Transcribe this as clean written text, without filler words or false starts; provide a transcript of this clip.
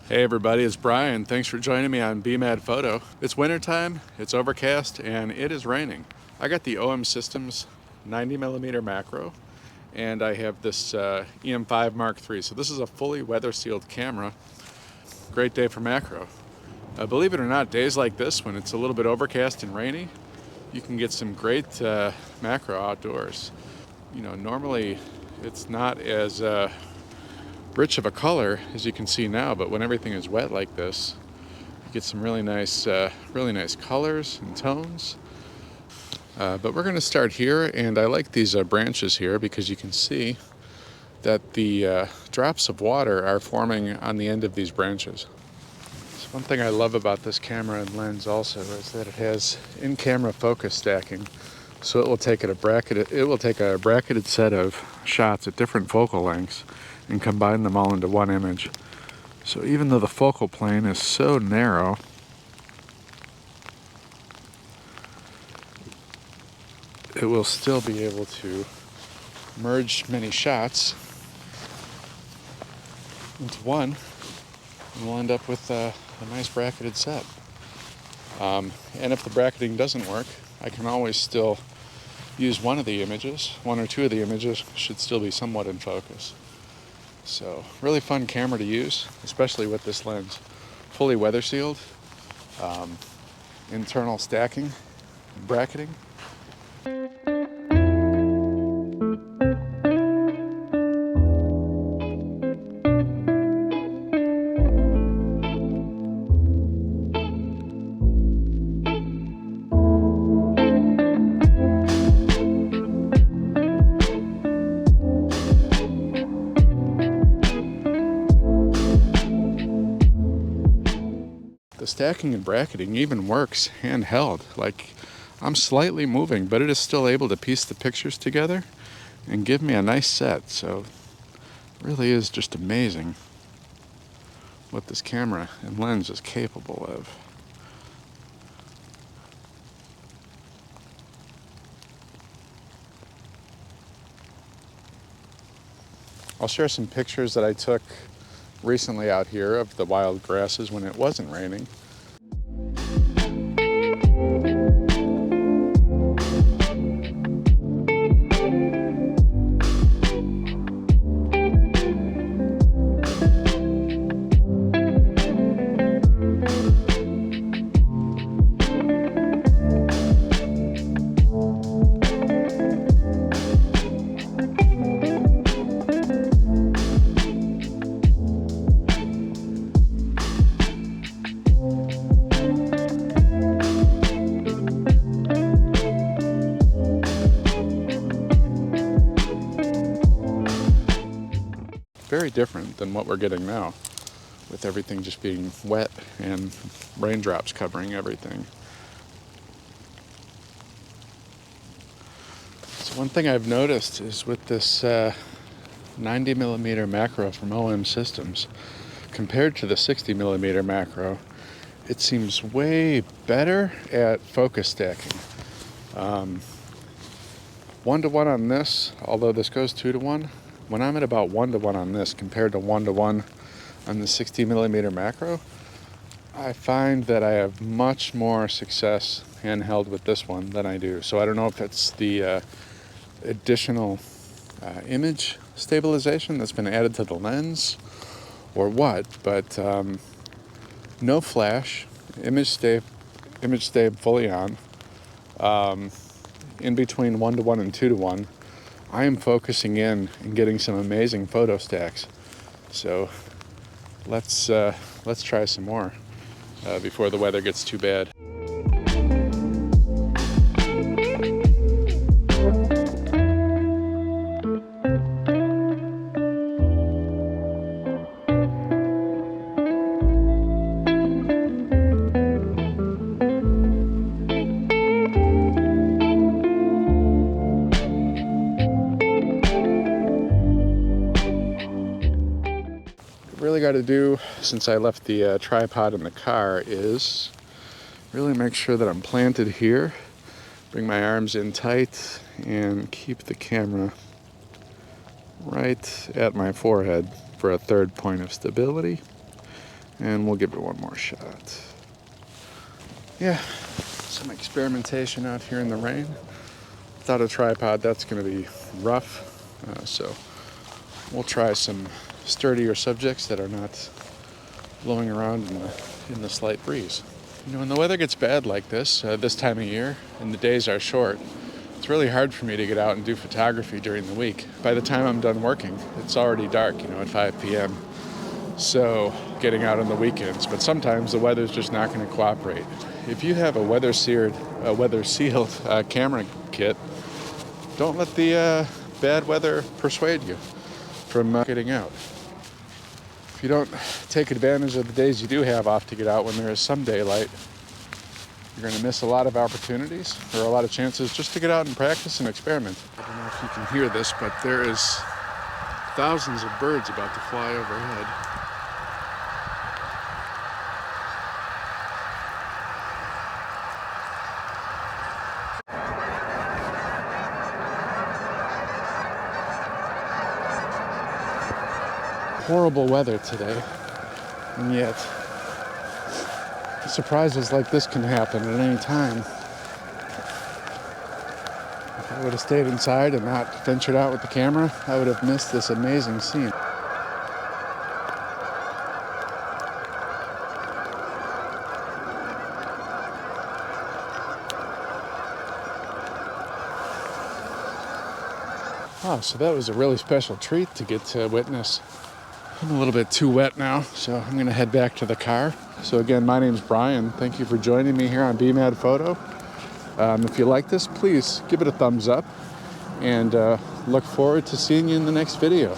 Hey everybody, it's Brian. Thanks for joining me on Be Mad Photo. It's wintertime, it's overcast, and it is raining. I got the OM Systems 90mm macro, and I have this EM5 Mark III. So this is a fully weather sealed camera. Great day for macro. Believe it or not, days like this, when it's a little bit overcast and rainy, you can get some great macro outdoors. You know, normally it's not as rich of a color as you can see now, but when everything is wet like this, you get some really nice colors and tones. But we're going to start here, and I like these branches here because you can see that the drops of water are forming on the end of these branches. So one thing I love about this camera and lens also is that it has in-camera focus stacking. So it will take a bracketed set of shots at different focal lengths and combine them all into one image. So even though the focal plane is so narrow, it will still be able to merge many shots into one, and we'll end up with a nice bracketed set. And if the bracketing doesn't work, I can always still use one or two of the images should still be somewhat in focus. So really fun camera to use, especially with this lens. Fully weather sealed, internal stacking, bracketing. The stacking and bracketing even works handheld. Like, I'm slightly moving, but it is still able to piece the pictures together and give me a nice set. So it really is just amazing what this camera and lens is capable of. I'll share some pictures that I took recently out here of the wild grasses when it wasn't raining. Very different than what we're getting now, with everything just being wet and raindrops covering everything. So one thing I've noticed is with this 90mm macro from OM Systems, compared to the 60mm macro, it seems way better at focus stacking. 1-to-1 on this, although this goes 2-to-1. When I'm at about 1-to-1 on this compared to 1-to-1 on the 60mm macro, I find that I have much more success handheld with this one than I do. So I don't know if it's the additional image stabilization that's been added to the lens or what, but no flash, image stay fully on. In between 1-to-1 and 2-to-1, I am focusing in and getting some amazing photo stacks. So let's try some more before the weather gets too bad. Really got to do, since I left the tripod in the car, is really make sure that I'm planted here, bring my arms in tight, and keep the camera right at my forehead for a third point of stability. And we'll give it one more shot. Yeah, some experimentation out here in the rain. Without a tripod, that's going to be rough. So we'll try some sturdier subjects that are not blowing around in the slight breeze. You know, when the weather gets bad like this, this time of year, and the days are short, it's really hard for me to get out and do photography during the week. By the time I'm done working, it's already dark, you know, at 5 p.m. So getting out on the weekends, but sometimes the weather's just not going to cooperate. If you have a weather-sealed camera kit, don't let the bad weather persuade you from getting out. If you don't take advantage of the days you do have off to get out when there is some daylight, you're going to miss a lot of opportunities or a lot of chances just to get out and practice and experiment. I don't know if you can hear this, but there is thousands of birds about to fly overhead. Horrible weather today, and yet surprises like this can happen at any time. If I would have stayed inside and not ventured out with the camera, I would have missed this amazing scene. Wow, so that was a really special treat to get to witness. I'm a little bit too wet now, so I'm going to head back to the car. So again, my name's Brian. Thank you for joining me here on BMAD Photo. If you like this, please give it a thumbs up, and look forward to seeing you in the next video.